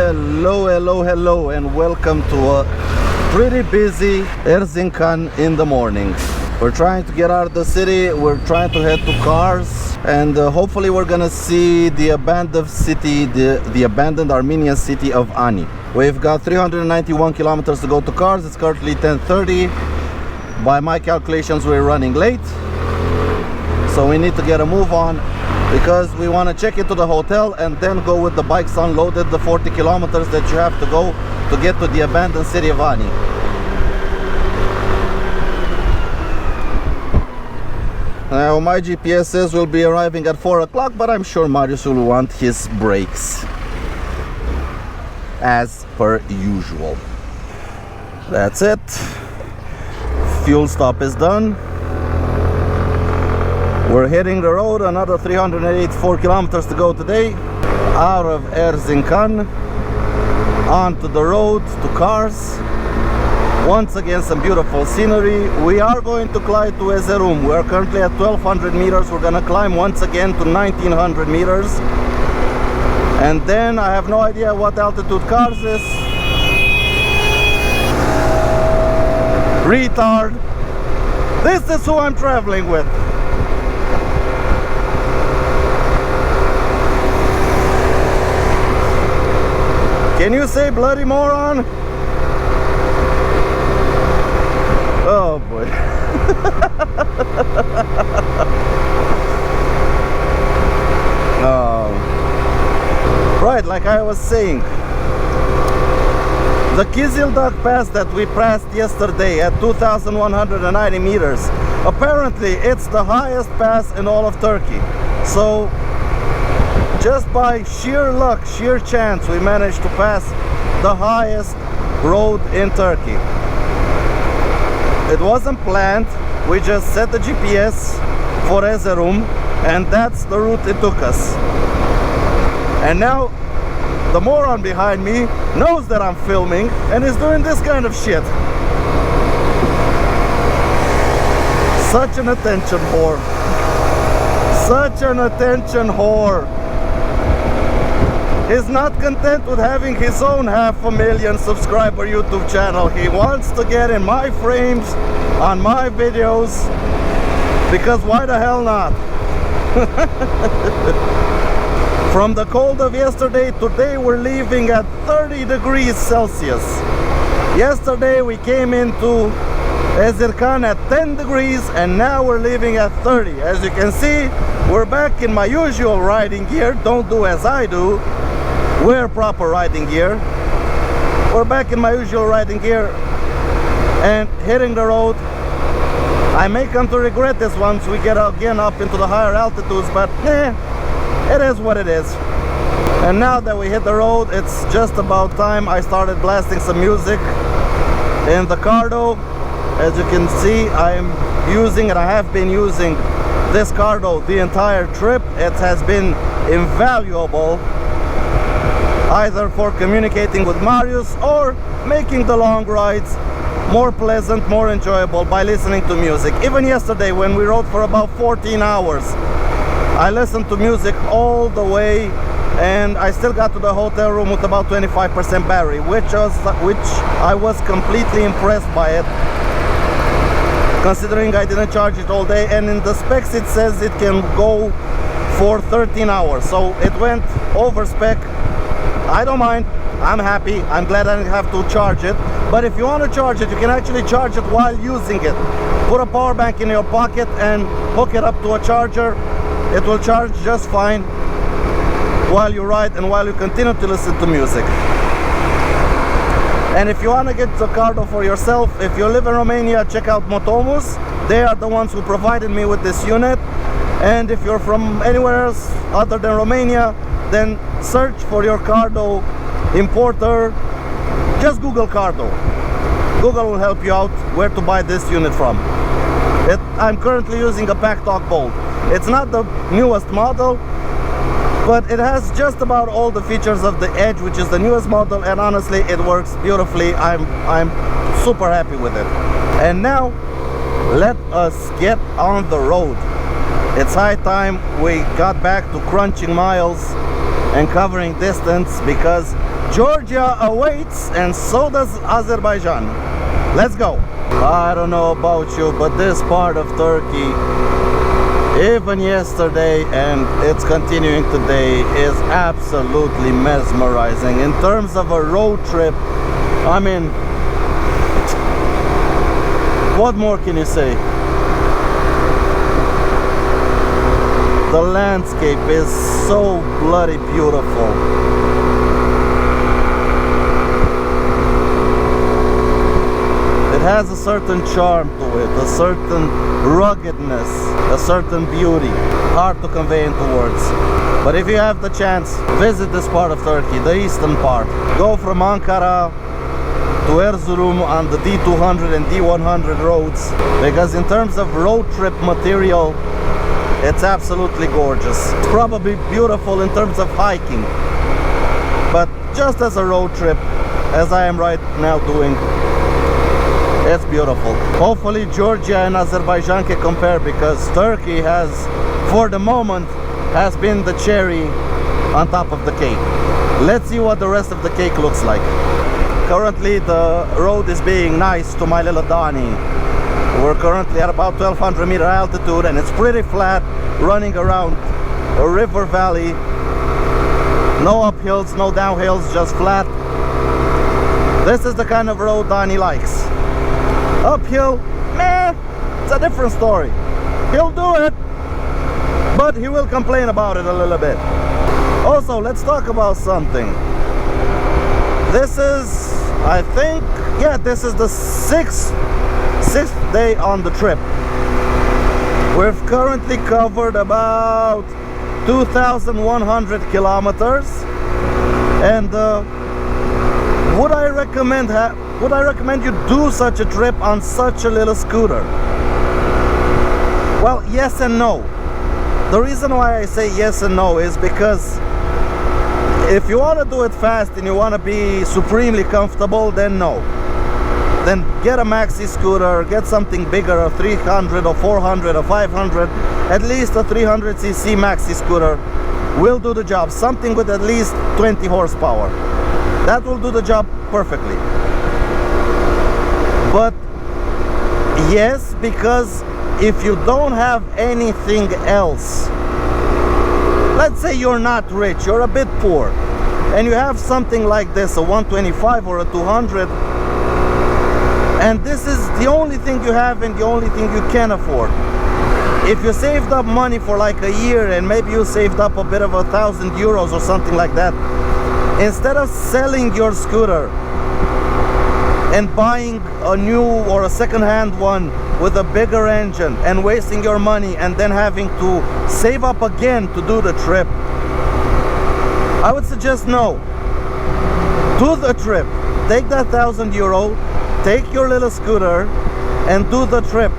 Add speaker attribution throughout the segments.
Speaker 1: Hello, hello, hello, and welcome to a pretty busy Erzincan in the morning. We're trying to get out of the city, we're trying to head to Kars, and hopefully we're gonna see the abandoned city, the abandoned Armenian city of Ani. We've got 391 kilometers to go to Kars. It's currently 10:30. By my calculations, we're running late, so we need to get a move on because we want to check into the hotel and then go with the bikes unloaded, the 40 kilometers that you have to go to get to the abandoned city of Ani. Now my GPS says we'll be arriving at 4 o'clock, but I'm sure Marius will want his breaks as per usual. That's it. Fuel stop is done. We're hitting the road, another 384 kilometers to go today, out of Erzincan onto the road to Kars. Once again, some beautiful scenery. We are going to climb to Erzurum. We are currently at 1200 meters. We're gonna climb once again to 1900 meters, and then I have no idea what altitude Kars is. Retard. This is who I'm traveling with. Can you say bloody moron? Oh boy. Right, like I was saying, the Kizildag Pass that we passed yesterday at 2190 meters, apparently it's the highest pass in all of Turkey. So just by sheer luck, sheer chance, we managed to pass the highest road in Turkey. It wasn't planned, we just set the GPS for Erzurum and that's the route it took us. And now the moron behind me knows that I'm filming and is doing this kind of shit. Such an attention whore. Such an attention whore. He's not content with having his own 500,000 subscriber YouTube channel. He wants to get in my frames on my videos, because why the hell not? From the cold of yesterday, today we're leaving at 30 degrees Celsius. Yesterday we came into Erzincan at 10 degrees and now we're leaving at 30. As you can see, we're back in my usual riding gear. Don't do as I do. Wear proper riding gear. We're back in my usual riding gear and hitting the road. I may come to regret this once we get again up into the higher altitudes, but it is what it is. And now that we hit the road, it's just about time I started blasting some music in the Cardo. As you can see, I'm using, and I have been using, this Cardo the entire trip. It has been invaluable, either for communicating with Marius or making the long rides more pleasant, more enjoyable by listening to music. Even yesterday when we rode for about 14 hours, I listened to music all the way and I still got to the hotel room with about 25% battery, which I was completely impressed by it, considering I didn't charge it all day, and in the specs it says it can go for 13 hours, so it went over spec. I don't mind, I'm happy, I'm glad I didn't have to charge it. But if you want to charge it, you can actually charge it while using it. Put a power bank in your pocket and hook it up to a charger. It will charge just fine while you ride and while you continue to listen to music. And if you want to get the Cardo for yourself, if you live in Romania, check out Motomus. They are the ones who provided me with this unit. And if you're from anywhere else other than Romania, then search for your Cardo importer. Just Google Cardo. Google will help you out where to buy this unit from. I'm currently using a Packtalk Bolt. It's not the newest model, but it has just about all the features of the Edge, which is the newest model, and honestly it works beautifully. I'm super happy with it. And now let us get on the road. It's high time we got back to crunching miles and covering distance, because Georgia awaits and so does Azerbaijan. Let's go. I don't know about you, but this part of Turkey, even yesterday and it's continuing today, is absolutely mesmerizing. In terms of a road trip, I mean, what more can you say? The landscape is so bloody beautiful. It has a certain charm to it, a certain ruggedness, a certain beauty. Hard to convey into words. But if you have the chance, visit this part of Turkey, the eastern part. Go from Ankara to Erzurum on the D200 and D100 roads, because in terms of road trip material, it's absolutely gorgeous. It's probably beautiful in terms of hiking, but just as a road trip, as I am right now doing, it's beautiful. Hopefully Georgia and Azerbaijan can compare, because Turkey has, for the moment, has been the cherry on top of the cake. Let's see what the rest of the cake looks like. Currently the road is being nice to my little Donnie. We're currently at about 1200 meter altitude and it's pretty flat, running around a river valley. No uphills, no downhills, just flat. This is the kind of road Donnie likes. Uphill, man, it's a different story. He'll do it, but he will complain about it a little bit. Also, let's talk about something. This is, I think, yeah, this is the sixth day on the trip. We've currently covered about 2,100 kilometers, and would I recommend you do such a trip on such a little scooter? Well, yes and no. The reason why I say yes and no is because if you want to do it fast and you want to be supremely comfortable, then no. Then get a maxi scooter, get something bigger, a 300 or 400 or 500, at least a 300cc maxi scooter will do the job. Something with at least 20 horsepower. That will do the job perfectly. But yes, because if you don't have anything else, let's say you're not rich, you're a bit poor, and you have something like this, a 125 or a 200, and this is the only thing you have and the only thing you can afford. If you saved up money for like a year and maybe you saved up a bit of 1,000 euros or something like that, instead of selling your scooter and buying a new or a second-hand one with a bigger engine and wasting your money and then having to save up again to do the trip, I would suggest no. Do the trip. Take that 1,000 euro, take your little scooter and do the trip.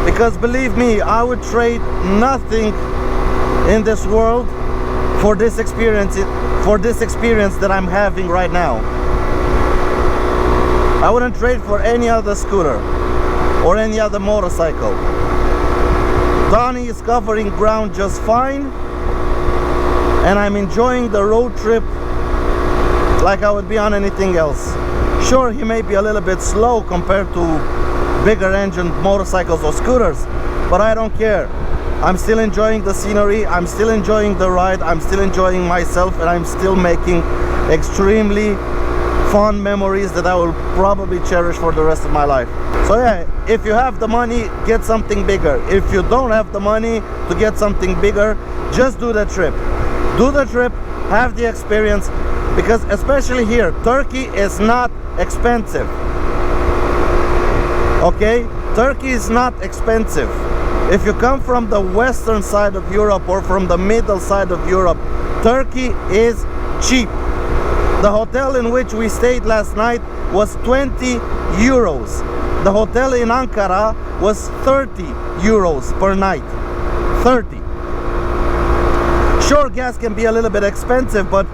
Speaker 1: Because believe me, I would trade nothing in this world for this experience that I'm having right now. I wouldn't trade for any other scooter or any other motorcycle. Donnie is covering ground just fine, and I'm enjoying the road trip like I would be on anything else. Sure, he may be a little bit slow compared to bigger engine motorcycles or scooters, but I don't care. I'm still enjoying the scenery, I'm still enjoying the ride, I'm still enjoying myself, and I'm still making extremely fond memories that I will probably cherish for the rest of my life. So yeah, if you have the money, get something bigger. If you don't have the money to get something bigger, just do the trip. Do the trip, have the experience, because especially here, Turkey is not expensive. Okay? Turkey is not expensive. If you come from the western side of Europe or from the middle side of Europe, Turkey is cheap. The hotel in which we stayed last night was 20 euros. The hotel in Ankara was 30 euros per night. 30. Sure, gas can be a little bit expensive, but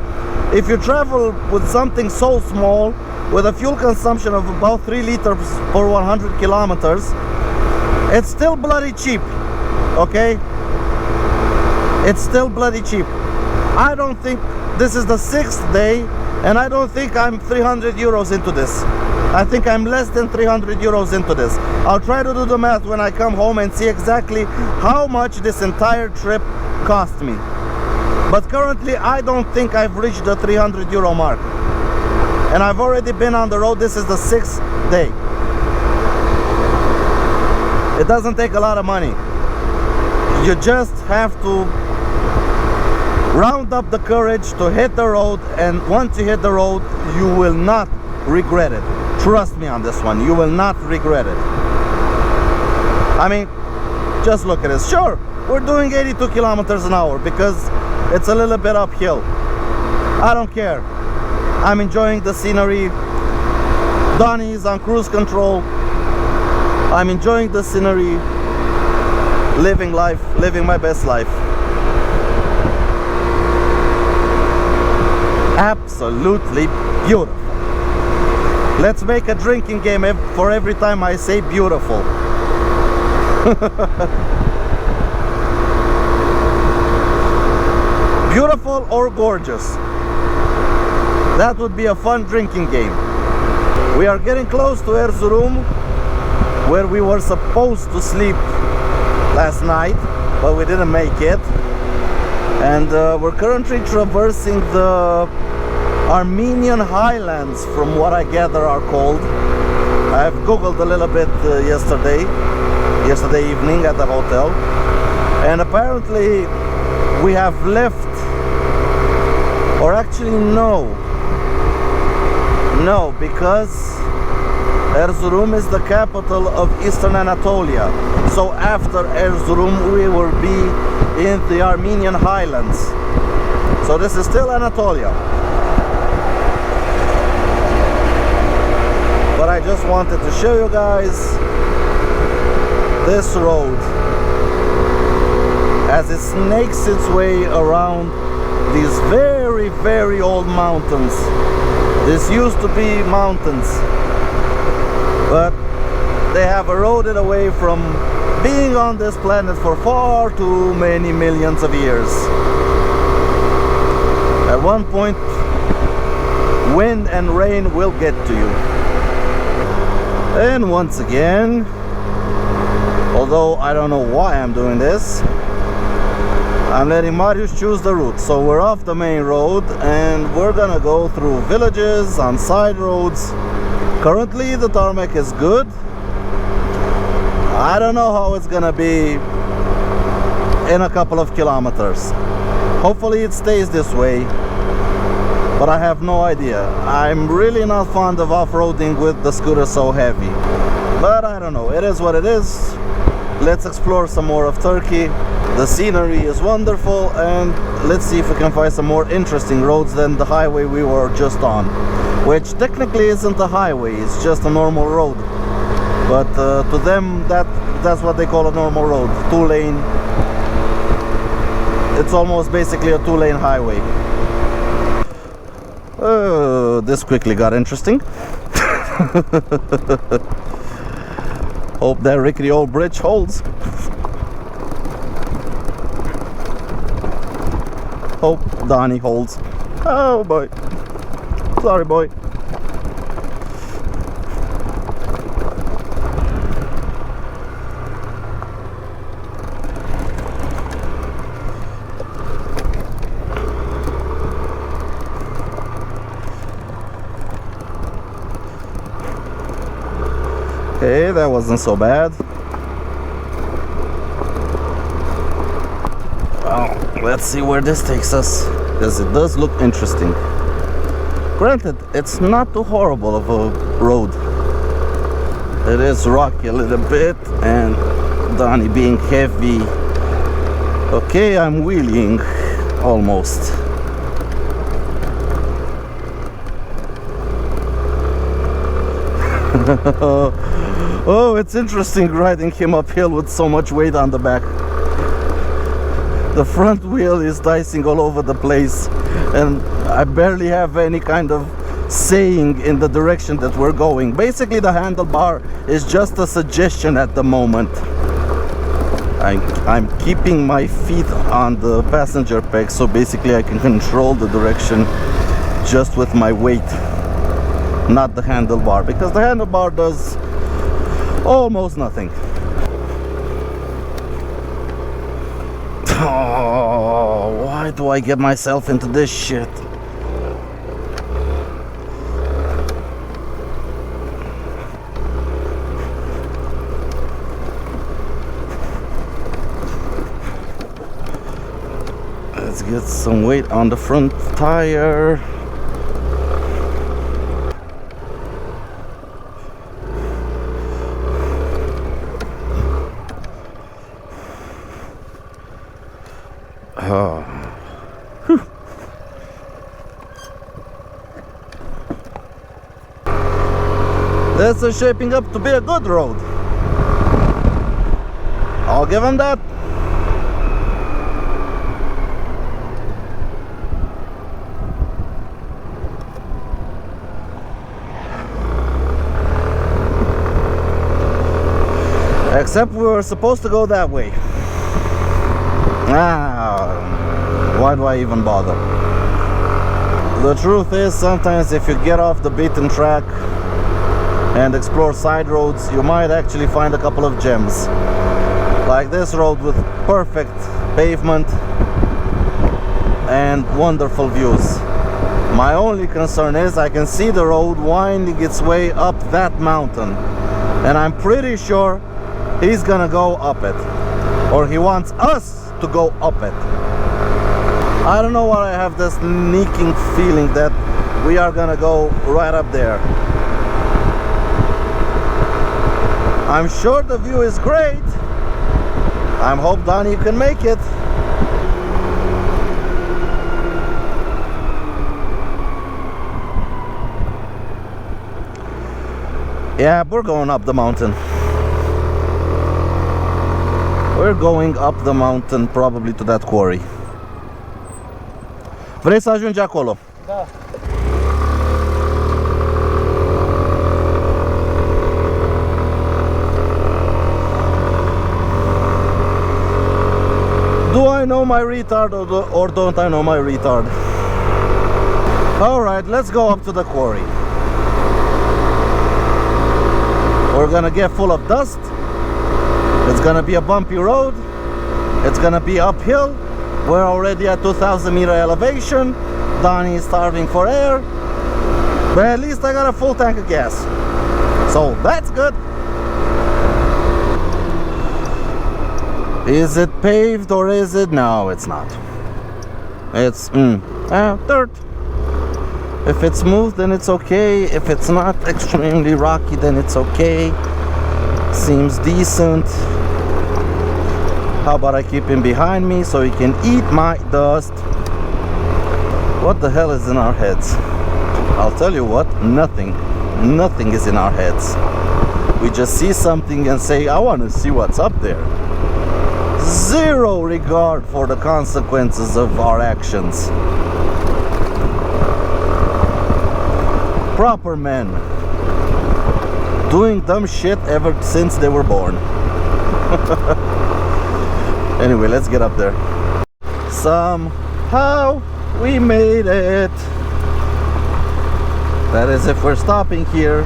Speaker 1: if you travel with something so small, with a fuel consumption of about 3 liters per 100 kilometers, it's still bloody cheap. Okay? It's still bloody cheap. I don't think this is the 6th day, and I don't think I'm 300 euros into this. I think I'm less than 300 euros into this. I'll try to do the math when I come home and see exactly how much this entire trip cost me. But currently I don't think I've reached the 300 euro mark. And I've already been on the road. This is the 6th day. It doesn't take a lot of money. You just have to round up the courage to hit the road, and once you hit the road, you will not regret it. Trust me on this one, you will not regret it. I mean, just look at this. Sure, we're doing 82 kilometers an hour because it's a little bit uphill. I don't care. I'm enjoying the scenery. Donnie is on cruise control. I'm enjoying the scenery, living life, living my best life. Absolutely beautiful. Let's make a drinking game for every time I say beautiful. Beautiful or gorgeous? That would be a fun drinking game. We are getting close to Erzurum, where we were supposed to sleep last night, but we didn't make it. And we're currently traversing the Armenian highlands, from what I gather are called. I've googled a little bit yesterday evening at the hotel, and apparently we have left, or actually no, because Erzurum is the capital of Eastern Anatolia. So after Erzurum we will be in the Armenian highlands. So this is still Anatolia. But I just wanted to show you guys this road as it snakes its way around these very, very old mountains. This used to be mountains, but they have eroded away from being on this planet for far too many millions of years. At one point, wind and rain will get to you. And once again, although I don't know why I'm doing this, I'm letting Marius choose the route. So we're off the main road and we're gonna go through villages on side roads. Currently the tarmac is good. I don't know how it's gonna be in a couple of kilometers. Hopefully it stays this way, but I have no idea. I'm really not fond of off-roading with the scooter so heavy, but I don't know, it is what it is. Let's explore some more of Turkey. The scenery is wonderful, and let's see if we can find some more interesting roads than the highway we were just on, which technically isn't a highway, it's just a normal road, but to them that's what they call a normal road. 2-lane. It's almost basically a 2-lane highway. This quickly got interesting. Hope that rickety old bridge holds. Hope Donnie holds. Oh boy. Sorry, boy. Okay, that wasn't so bad. Well, let's see where this takes us, because it does look interesting. Granted, it's not too horrible of a road. It is rocky a little bit, and Donnie being heavy. Okay, I'm wheeling almost. Oh, it's interesting riding him uphill with so much weight on the back. The front wheel is dicing all over the place, and I barely have any kind of saying in the direction that we're going. Basically, the handlebar is just a suggestion at the moment. I'm keeping my feet on the passenger peg, so basically I can control the direction just with my weight, not the handlebar, because the handlebar does almost nothing. Oh, why do I get myself into this shit? Let's get some weight on the front tire. Oh. Whew. This is shaping up to be a good road. I'll give him that. Except we were supposed to go that way. Why do I even bother? The truth is, sometimes if you get off the beaten track and explore side roads, you might actually find a couple of gems. Like this road with perfect pavement and wonderful views. My only concern is I can see the road winding its way up that mountain, and I'm pretty sure he's gonna go up it, or he wants us to go up it. I don't know why I have this sneaking feeling that we are gonna go right up there. I'm sure the view is great. I hope Donnie can make it. Yeah, we're going up the mountain. We're going up the mountain, probably to that quarry. Vrei să ajungi acolo?
Speaker 2: Da.
Speaker 1: Do I know my retard or don't I know my retard? Alright, let's go up to the quarry. We're gonna get full of dust. It's gonna be a bumpy road. It's gonna be uphill. We're already at 2,000 meter elevation. Donnie is starving for air. But at least I got a full tank of gas. So that's good. Is it paved or is it? No, it's not. It's dirt. If it's smooth, then it's okay. If it's not extremely rocky, then it's okay. Seems decent. How about I keep him behind me so he can eat my dust? What the hell is in our heads? I'll tell you what, nothing is in our heads. We just see something and say, I want to see what's up there. Zero regard for the consequences of our actions. Proper men. Doing dumb shit ever since they were born. Anyway, let's get up there. Somehow we made it. That is if we're stopping here.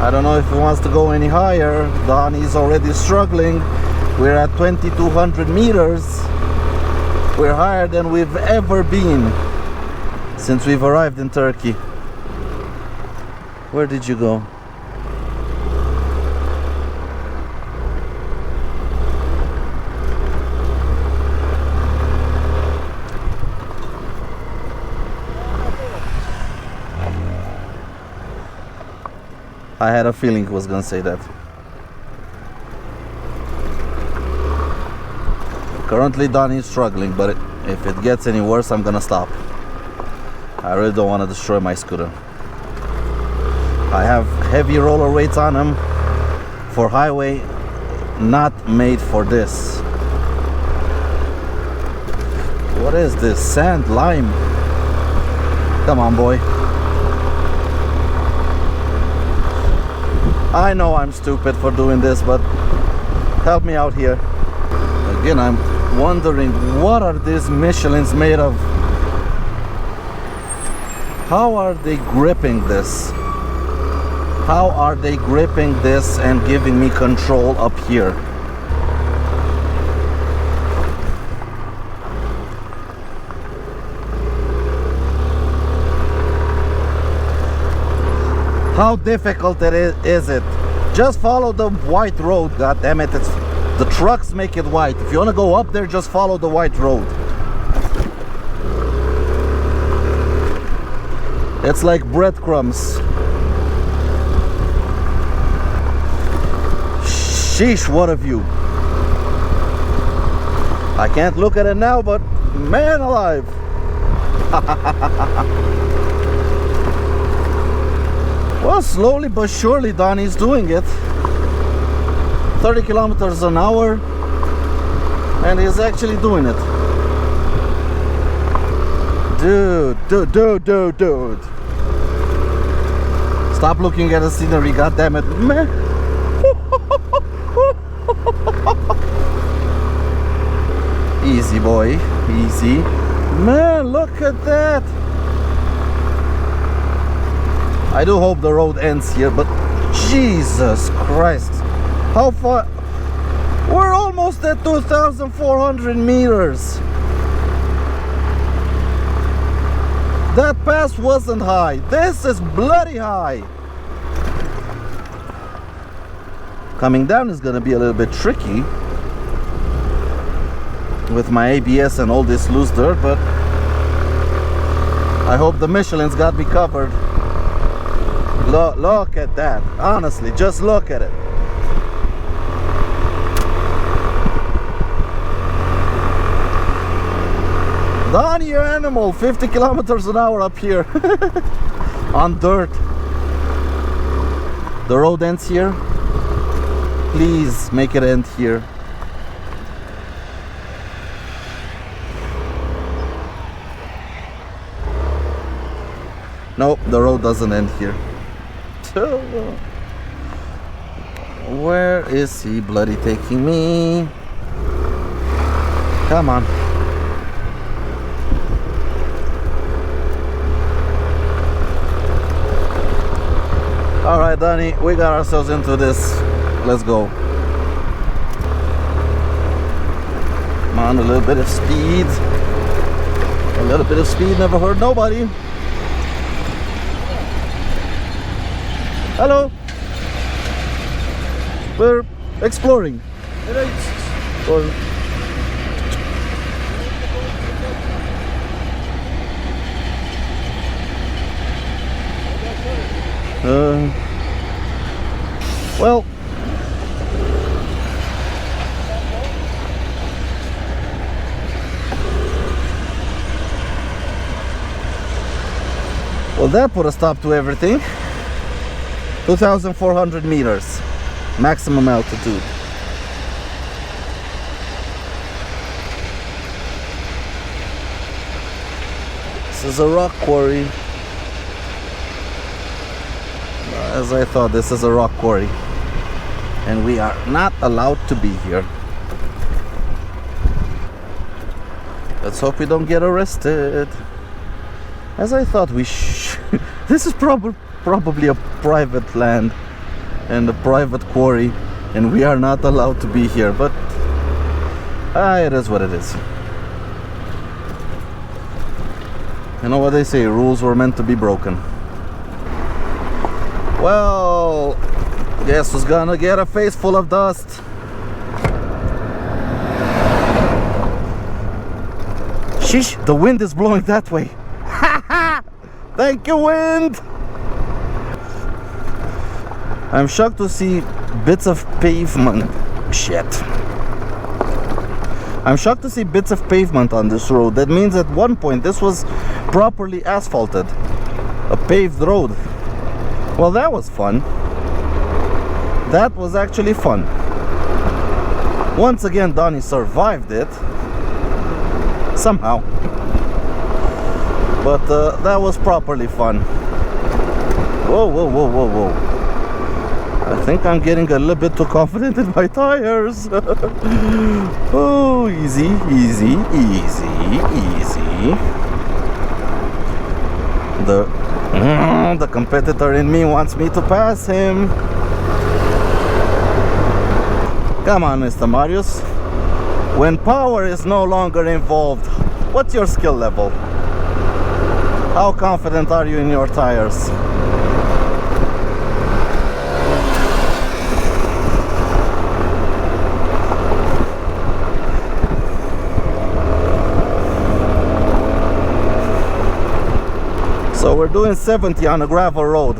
Speaker 1: I don't know if he wants to go any higher. Donnie's already struggling. We're at 2,200 meters. We're higher than we've ever been since we've arrived in Turkey. Where did you go? I had a feeling he was gonna say that. Currently Donnie is struggling, but if it gets any worse, I'm gonna stop. I really don't want to destroy my scooter. I have heavy roller weights on him for highway, not made for this. What is this? Sand, lime? Come on, boy. I know I'm stupid for doing this, but help me out here. Again, I'm wondering, what are these Michelins made of? How are they gripping this? How are they gripping this and giving me control up here? How difficult is it? Just follow the white road, god damn it. It's the trucks make it white. If you want to go up there, just follow the white road. It's like breadcrumbs. Sheesh, what a view. I can't look at it now, but man alive. Well, slowly but surely Donnie's doing it. 30 kilometers an hour, and he's actually doing it. Dude. Stop looking at the scenery, god damn it, man. Easy, boy, easy. Man, look at that. I do hope the road ends here, but Jesus Christ. How far? We're almost at 2,400 meters. That pass wasn't high. This is bloody high. Coming down is gonna be a little bit tricky with my ABS and all this loose dirt, but I hope the Michelin's got me covered. Look at that. Honestly, just look at it. Donnie, you animal. 50 kilometers an hour up here on dirt. The road ends here. Please make it end here. No, the road doesn't end here. Where is he bloody taking me? Come on. Alright, Donnie, we got ourselves into this. Let's go. Come on, a little bit of speed. A little bit of speed never hurt nobody. Hello. We're exploring. Well, that put a stop to everything. 2,400 meters maximum altitude. This is a rock quarry. As I thought, this is a rock quarry, and we are not allowed to be here. Let's hope we don't get arrested. As I thought we this is probably a private land and a private quarry, and we are not allowed to be here, but it is what it is. You know what they say, rules were meant to be broken. Well, guess who's gonna get a face full of dust? Sheesh, the wind is blowing that way. Thank you, wind. I'm shocked to see bits of pavement. Shit. I'm shocked to see bits of pavement on this road. That means at one point this was properly asphalted, a paved road. Well, that was fun. That was actually fun. Once again, Donnie survived it somehow, but that was properly fun. Whoa. I think I'm getting a little bit too confident in my tires. Oh, easy, easy, easy, easy. The competitor in me wants me to pass him. Come on, Mr. Marius. When power is no longer involved, what's your skill level? How confident are you in your tires? So we're doing 70 on a gravel road.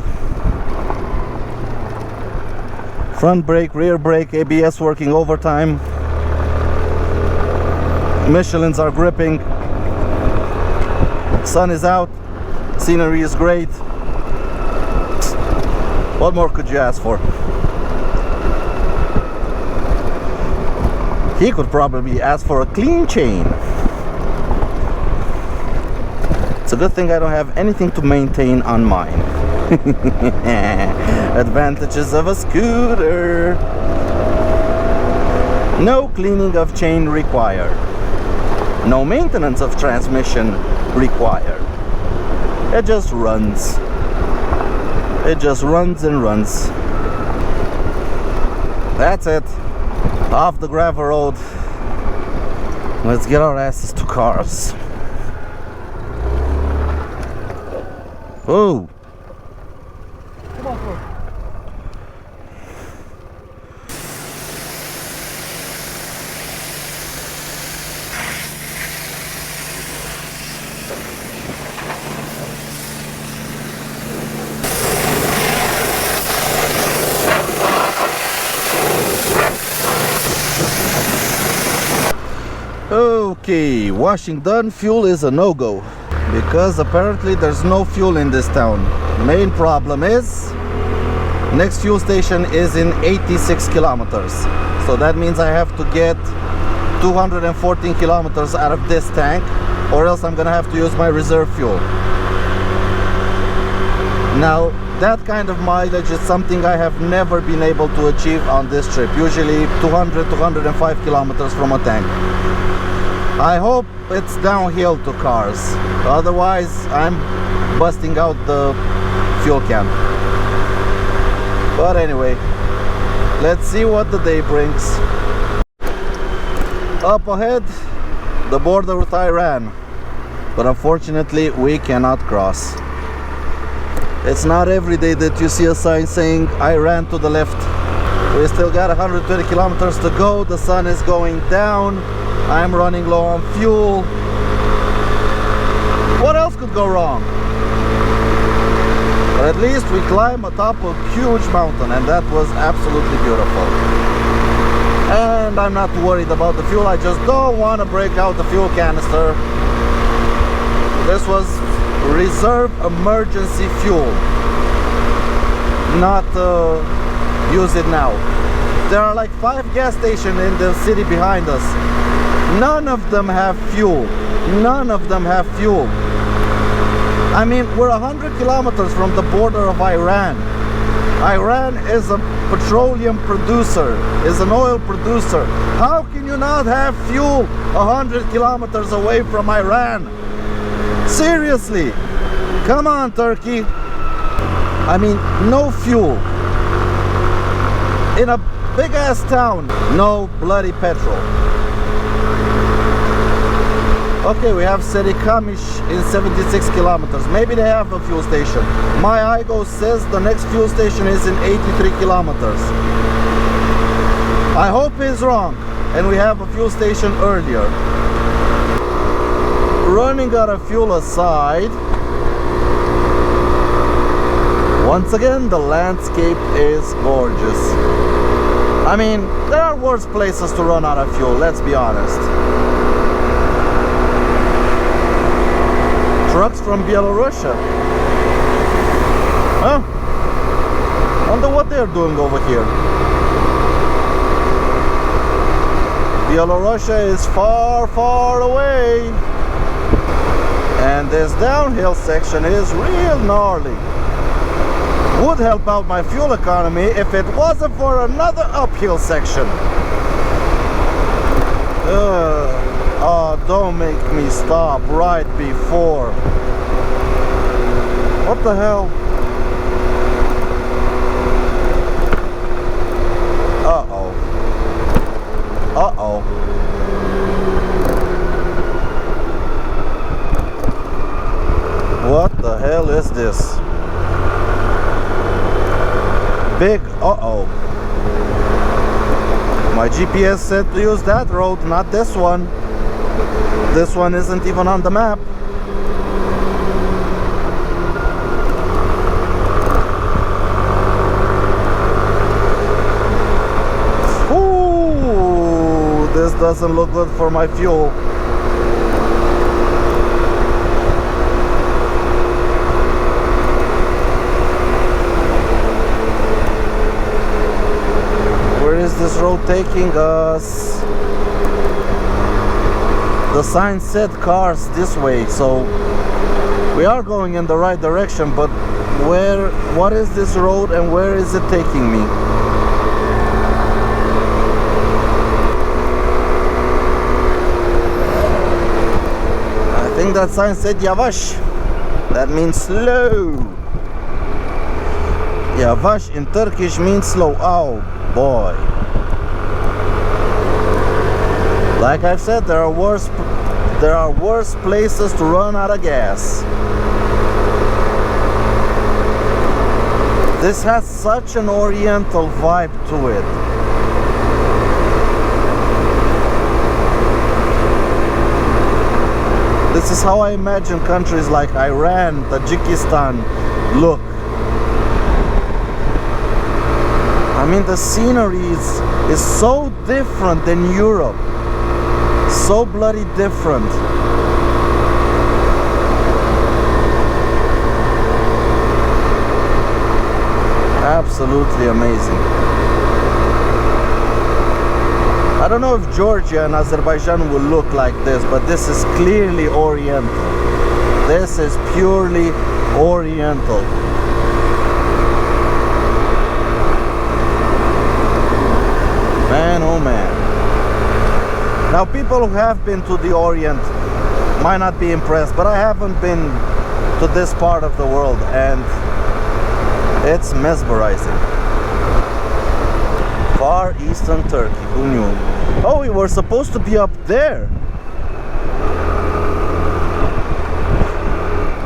Speaker 1: Front brake, rear brake, ABS working overtime. Michelins are gripping. Sun is out. Scenery is great. What more could you ask for? He could probably ask for a clean chain. It's a good thing I don't have anything to maintain on mine. Advantages of a scooter. No cleaning of chain required. No maintenance of transmission required. It just runs. It just runs and runs. That's it. Off the gravel road. Let's get our asses to cars. Oh.
Speaker 2: Come on, bro.
Speaker 1: Okay, washing done. Fuel is a no-go because apparently there's no fuel in this town. Main problem is next fuel station is in 86 kilometers, so that means I have to get 214 kilometers out of this tank, or else I'm gonna have to use my reserve fuel. Now that kind of mileage is something I have never been able to achieve on this trip. Usually 200-205 kilometers from a tank. I hope it's downhill to cars, otherwise I'm busting out the fuel can. But anyway, let's see what the day brings. Up ahead, the border with Iran, but unfortunately we cannot cross. It's not every day that you see a sign saying Iran to the left. We still got 120 kilometers to go. The sun is going down. I'm running low on fuel. What else could go wrong? But at least we climbed atop a huge mountain, and that was absolutely beautiful. And I'm not worried about the fuel. I just don't want to break out the fuel canister. This was reserve emergency fuel, not use it now. There are like 5 gas stations in the city behind us. None of them have fuel. None of them have fuel. I mean, we're 100 kilometers from the border of Iran. Iran is a petroleum producer, is an oil producer. How can you not have fuel 100 kilometers away from Iran? Seriously, come on, Turkey. I mean, no fuel. In a big ass town, no bloody petrol. Okay, we have Serikamish in 76 kilometers. Maybe they have a fuel station. My iGo says the next fuel station is in 83 kilometers. I hope he's wrong and we have a fuel station earlier. Running out of fuel aside, once again the landscape is gorgeous. I mean, there are worse places to run out of fuel, let's be honest. Trucks from Belarusia. Huh? Wonder what they're doing over here. Belarusia is far, far away. And this downhill section is real gnarly. would help out my fuel economy if it wasn't for another uphill section. Oh, don't make me stop right before. What the hell? Uh-oh. Uh-oh. What the hell is this? Big uh-oh. My GPS said to use that road, not this one. This one isn't even on the map. Ooh, this doesn't look good for my fuel. Where is this road taking us? The sign said cars this way, so we are going in the right direction, but what is this road and where is it taking me? I think that sign said Yavaş. That means slow. Yavaş in Turkish means slow. Oh boy. Like I've said, there are worse places to run out of gas. This has such an oriental vibe to it. This is how I imagine countries like Iran, Tajikistan look. I mean, the scenery is so different than Europe. So bloody different. Absolutely amazing. I don't know if Georgia and Azerbaijan will look like this, but this is clearly Oriental. This is purely Oriental. Man, oh man. Now, people who have been to the Orient might not be impressed, but I haven't been to this part of the world, and it's mesmerizing. Far Eastern Turkey, who knew? Oh, we were supposed to be up there.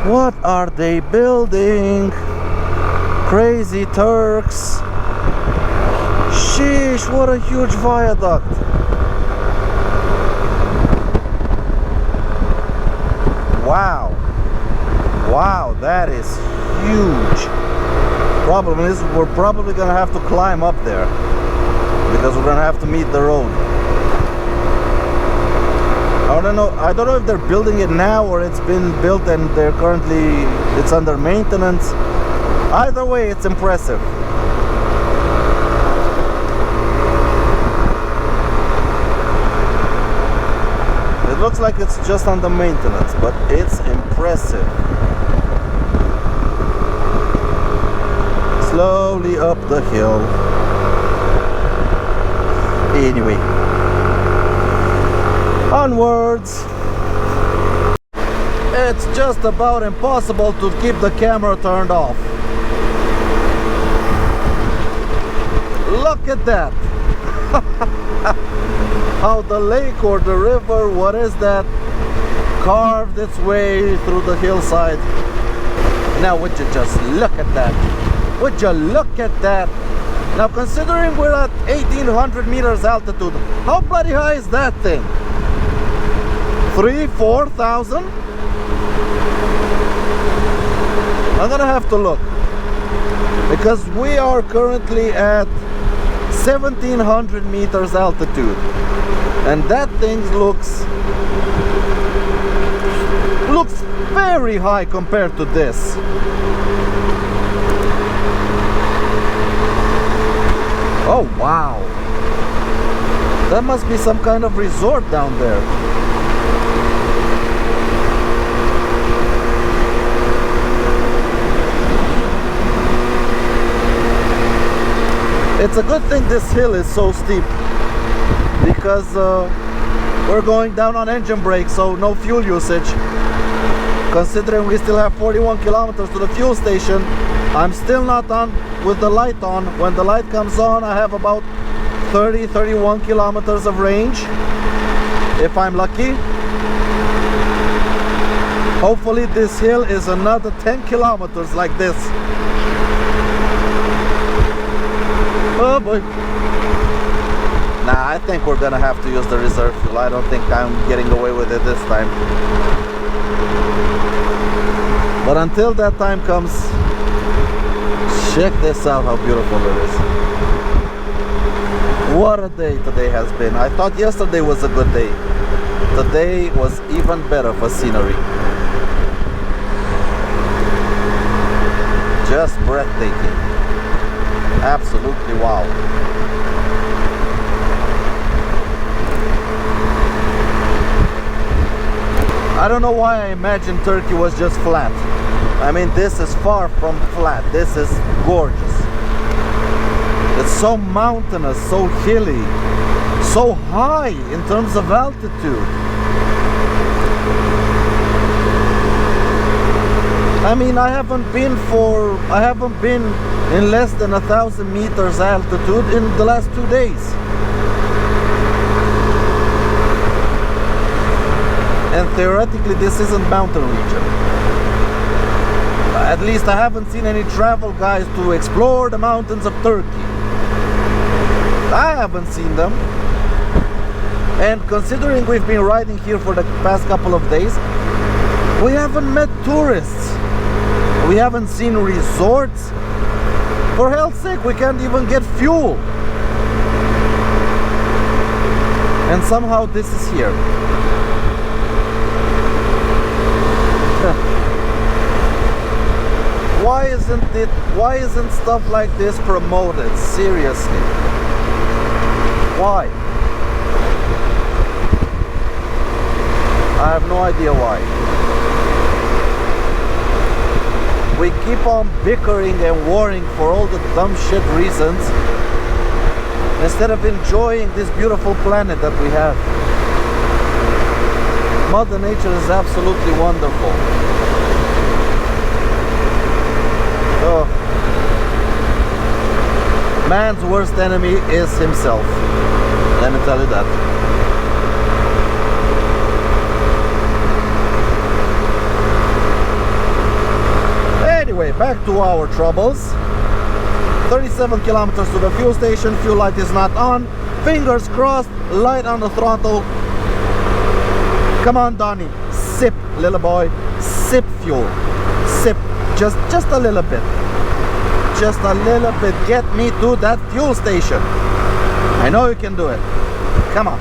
Speaker 1: What are they building? Crazy Turks. Sheesh, what a huge viaduct. Wow. Wow, that is huge. Problem is, we're probably gonna have to climb up there because we're gonna have to meet the road. I don't know if they're building it now or it's been built and it's under maintenance. Either way, it's impressive. It looks like it's just under maintenance, but it's impressive. Slowly up the hill. Anyway, onwards. It's just about impossible to keep the camera turned off. Look at that. How the lake or the river, what is that, carved its way through the hillside. Now would you just look at that? Would you look at that? Now, considering we're at 1800 meters altitude, how bloody high is that thing? 3,000-4,000? I'm gonna have to look, because we are currently at 1700 meters altitude, and that thing looks very high compared to this. Oh wow, that must be some kind of resort down there. It's a good thing this hill is so steep, because we're going down on engine brake, so no fuel usage. Considering we still have 41 kilometers to the fuel station, I'm still not on with the light on. When the light comes on, I have about 30-31 kilometers of range, if I'm lucky. Hopefully this hill is another 10 kilometers like this. Oh boy. Nah, I think we're gonna have to use the reserve fuel. I don't think I'm getting away with it this time. But until that time comes, check this out, how beautiful it is. What a day today has been. I thought yesterday was a good day. Today was even better for scenery. Just breathtaking. Absolutely wow. I don't know why I imagined Turkey was just flat. I mean, this is far from flat. This is gorgeous. It's so mountainous, so hilly, so high in terms of altitude. I mean, I haven't been in less than 1,000 meters altitude in the last 2 days. And theoretically this isn't mountain region. At least I haven't seen any travel guides to explore the mountains of Turkey. I haven't seen them. And considering we've been riding here for the past couple of days, we haven't met tourists. We haven't seen resorts. For hell's sake, we can't even get fuel. And somehow this is here. Why isn't stuff like this promoted? Seriously. Why? I have no idea why. We keep on bickering and warring for all the dumb shit reasons, instead of enjoying this beautiful planet that we have. Mother Nature is absolutely wonderful. Oh. Man's worst enemy is himself. Let me tell you that. Anyway, back to our troubles. 37 kilometers to the fuel station. Fuel light is not on. Fingers crossed. Light on the throttle. Come on, Donnie. Sip, little boy. Sip fuel. Sip. Just a little bit. Just a little bit. Get me to that fuel station. I know you can do it. Come on.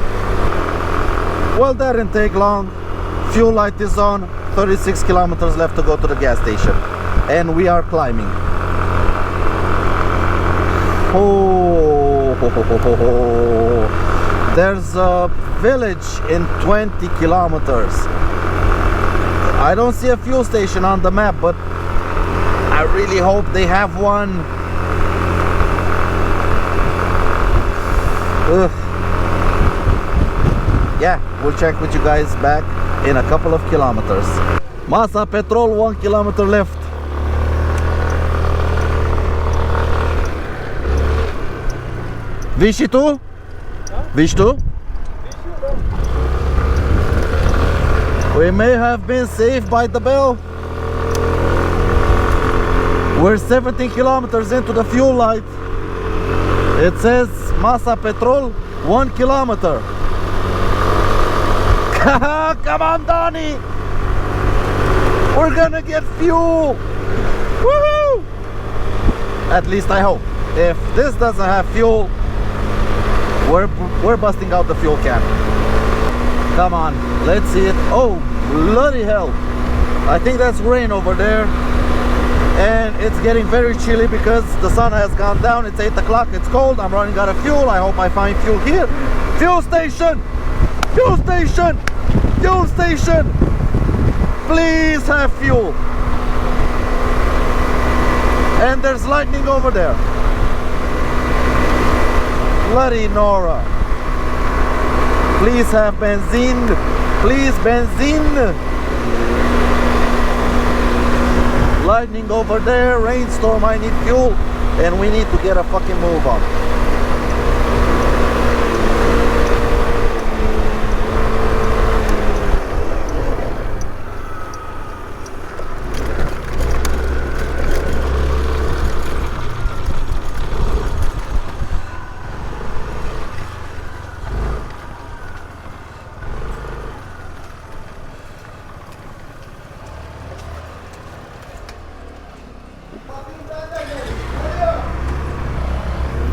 Speaker 1: Well, that didn't take long. Fuel light is on. 36 kilometers left to go to the gas station. And we are climbing. Oh, there's a village in 20 kilometers. I don't see a fuel station on the map, but I really hope they have one. Ugh. Yeah, we'll check with you guys back in a couple of kilometers. Masa petrol, 1 kilometer left. Wiesz tu? Wiesz tu? We may have been saved by the bell. We're 17 kilometers into the fuel light. It says Masa Petrol 1 kilometer. Come on, Donnie! We're gonna get fuel! Woohoo! At least I hope. If this doesn't have fuel, we're busting out the fuel can. Come on, let's see it. Oh, bloody hell. I think that's rain over there. And it's getting very chilly because the sun has gone down. It's 8 o'clock, it's cold. I'm running out of fuel. I hope I find fuel here. Fuel station! Fuel station! Fuel station! Please have fuel. And there's lightning over there. Bloody Nora. Please have benzene. Please, benzene. Lightning over there, rainstorm, I need fuel. And we need to get a fucking move on.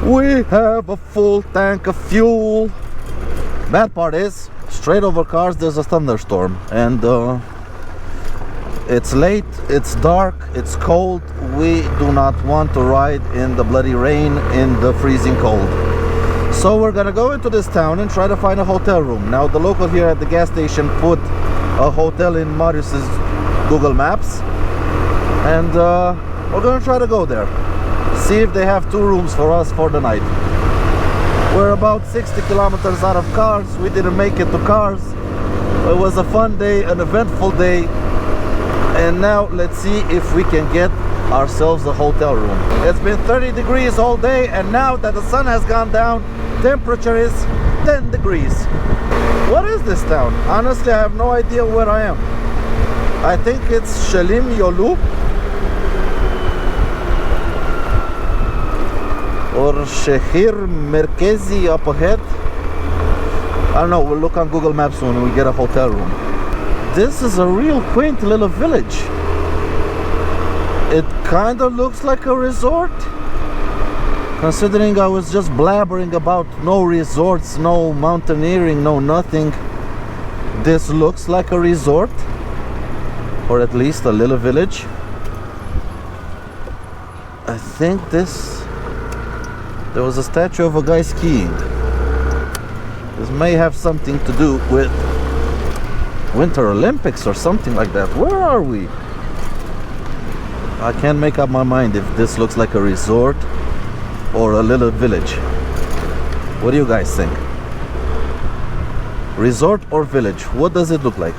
Speaker 1: We have a full tank of fuel. Bad part is, straight over cars there's a thunderstorm, and it's late, it's dark, it's cold. We do not want to ride in the bloody rain, in the freezing cold. So we're gonna go into this town and try to find a hotel room. Now the local here at the gas station put a hotel in Marius's Google Maps, and we're gonna try to go there. See if they have 2 rooms for us for the night. We're about 60 kilometers out of cars. We didn't make it to cars. It was a fun day, an eventful day. And now let's see if we can get ourselves a hotel room. It's been 30 degrees all day, and now that the sun has gone down, temperature is 10 degrees. What is this town? Honestly, I have no idea where I am. I think it's Shalim Yolu, or Shehir Merkezi up ahead. I don't know, we'll look on Google Maps when we get a hotel room. This is a real quaint little village. It kind of looks like a resort, considering I was just blabbering about no resorts, no mountaineering, no nothing. This looks like a resort, or at least a little village. I think there was a statue of a guy skiing. This may have something to do with Winter Olympics or something like that. Where are we? I can't make up my mind if this looks like a resort or a little village. What do you guys think? Resort or village? What does it look like?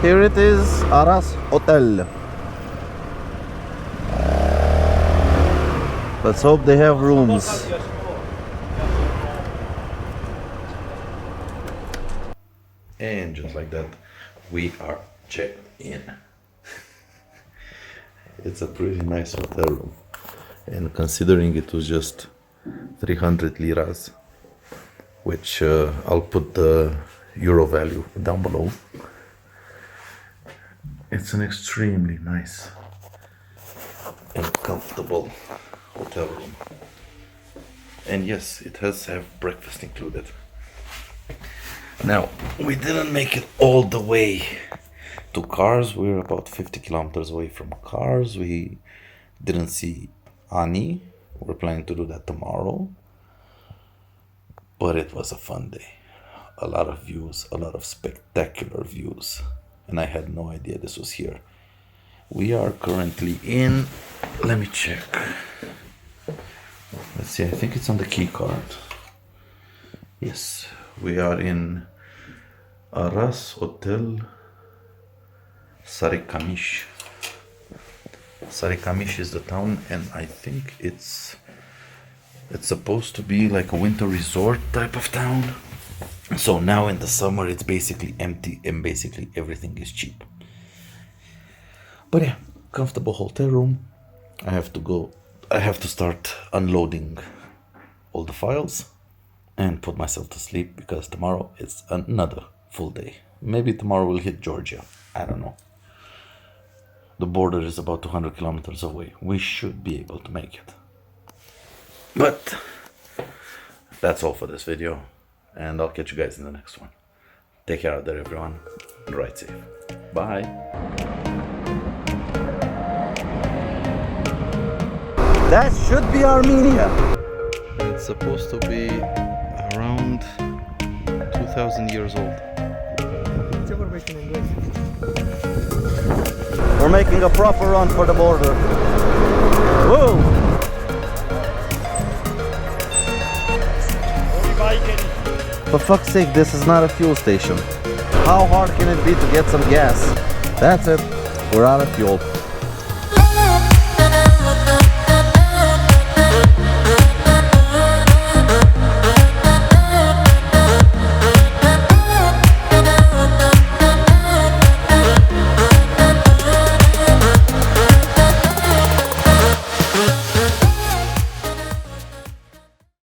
Speaker 1: Here it is, Aras Hotel. Let's hope they have rooms. And just like that, we are checked in. It's a pretty nice hotel room. And considering it was just 300 liras, which I'll put the euro value down below. It's an extremely nice and comfortable hotel room. And yes, it has to have breakfast included. Now, we didn't make it all the way to cars. We're about 50 kilometers away from cars. We didn't see Ani. We're planning to do that tomorrow. But it was a fun day. A lot of views, a lot of spectacular views. And I had no idea this was here. We are currently in, let me check. Let's see, I think it's on the key card. Yes, we are in Aras Hotel Sarıkamış. Sarıkamış is the town, and I think it's supposed to be like a winter resort type of town. So now in the summer it's basically empty and basically everything is cheap. But yeah, comfortable hotel room. I have to start unloading all the files and put myself to sleep, because tomorrow it's another full day. Maybe tomorrow we'll hit Georgia. I don't know. The border is about 200 kilometers away. We should be able to make it. But that's all for this video, and I'll catch you guys in the next one. Take care out there, everyone, and ride safe. Bye. That should be Armenia. It's supposed to be around 2,000 years old. We're making a proper run for the border. Whoa! For fuck's sake, this is not a fuel station. How hard can it be to get some gas? That's it, we're out of fuel.